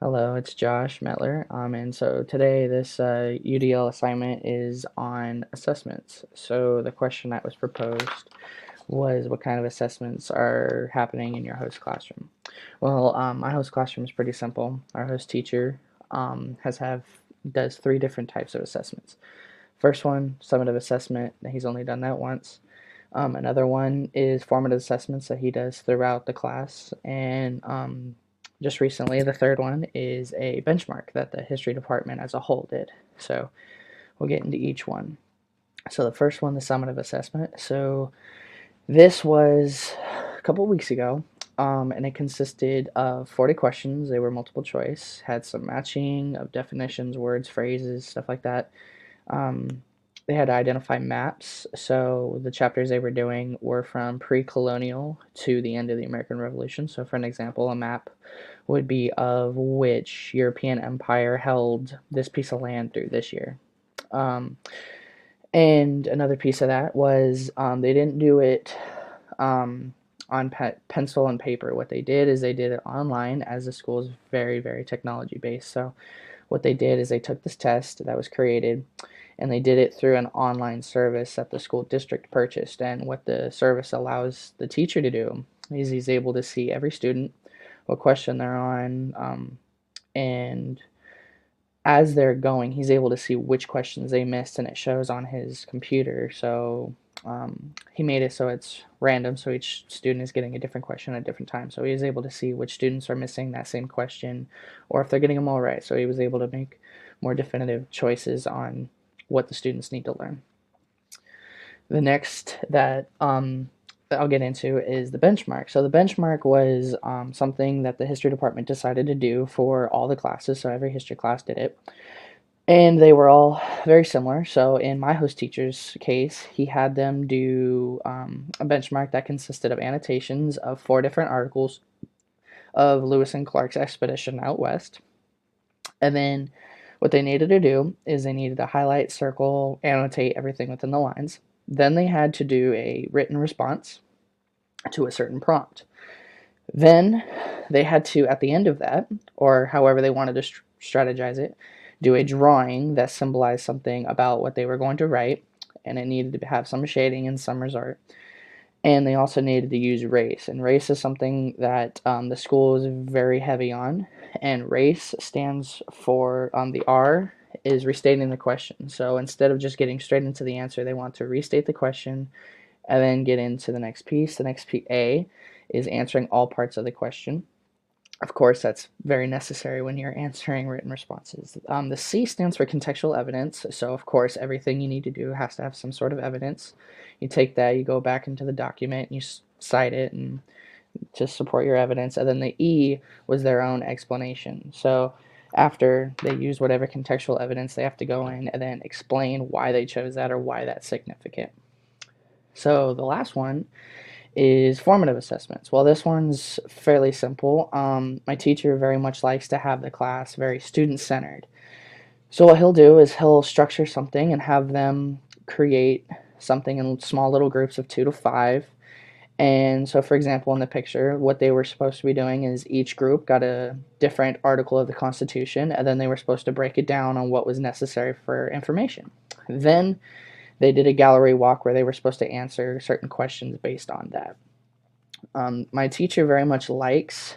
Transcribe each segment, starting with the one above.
Hello, it's Josh Mettler. And so today this UDL assignment is on assessments. So the question that was proposed was what kind of assessments are happening in your host classroom? Well, my host classroom is pretty simple. Our host teacher does three different types of assessments. First one, summative assessment. He's only done that once. Another one is formative assessments that he does throughout the class, and just recently, the third one is a benchmark that the history department as a whole did. So we'll get into each one. So the first one, the summative assessment. So this was a couple weeks ago, and it consisted of 40 questions. They were multiple choice, had some matching of definitions, words, phrases, stuff like that. Um, they had to identify maps. So the chapters they were doing were from pre-colonial to the end of the American Revolution. So for an example, a map would be of which European empire held this piece of land through this year. Um, and another piece of that was they didn't do it on pencil and paper. What they did is they did it online, as the school is very, very technology based. So what they did is they took this test that was created and they did it through an online service that the school district purchased. And what the service allows the teacher to do is he's able to see every student, what question they're on, and as they're going, he's able to see which questions they missed, and it shows on his computer. So he made it so it's random, so each student is getting a different question at a different time. So he is able to see which students are missing that same question, or if they're getting them all right. So he was able to make more definitive choices on what the students need to learn. The next that I'll get into is the benchmark. So the benchmark was something that the history department decided to do for all the classes. So every history class did it. And they were all very similar. So in my host teacher's case, he had them do a benchmark that consisted of annotations of 4 different articles of Lewis and Clark's expedition out west. And then what they needed to do is they needed to highlight, circle, annotate everything within the lines. Then they had to do a written response to a certain prompt. Then they had to, at the end of that, or however they wanted to strategize it, do a drawing that symbolized something about what they were going to write, and it needed to have some shading and some art. And they also needed to use race, and race is something that the school is very heavy on, and race stands for the R is restating the question. So instead of just getting straight into the answer, they want to restate the question and then get into the next piece. The next A is answering all parts of the question. Of course, that's very necessary when you're answering written responses. The C stands for contextual evidence. So, of course, everything you need to do has to have some sort of evidence. You take that, you go back into the document, and you cite it and to support your evidence. And then the E was their own explanation. So, after they use whatever contextual evidence, they have to go in and then explain why they chose that or why that's significant. So, the last one is formative assessments. Well, this one's fairly simple. My teacher very much likes to have the class very student-centered. So what he'll do is he'll structure something and have them create something in small little groups of 2 to 5. And so, for example, in the picture, what they were supposed to be doing is each group got a different article of the Constitution, and then they were supposed to break it down on what was necessary for information. Then they did a gallery walk where they were supposed to answer certain questions based on that. My teacher very much likes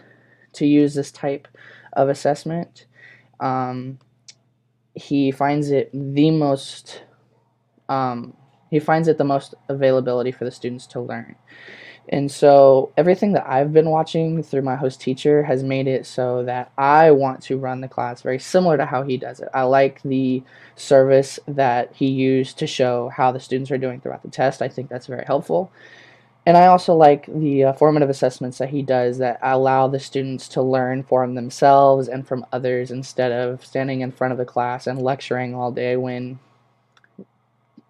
to use this type of assessment. Um, he finds it the most availability for the students to learn. And so everything that I've been watching through my host teacher has made it so that I want to run the class very similar to how he does it. I like the service that he used to show how the students are doing throughout the test. I think that's very helpful. And I also like the formative assessments that he does that allow the students to learn from themselves and from others instead of standing in front of the class and lecturing all day when,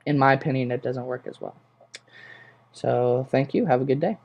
in my opinion, it doesn't work as well. So thank you. Have a good day.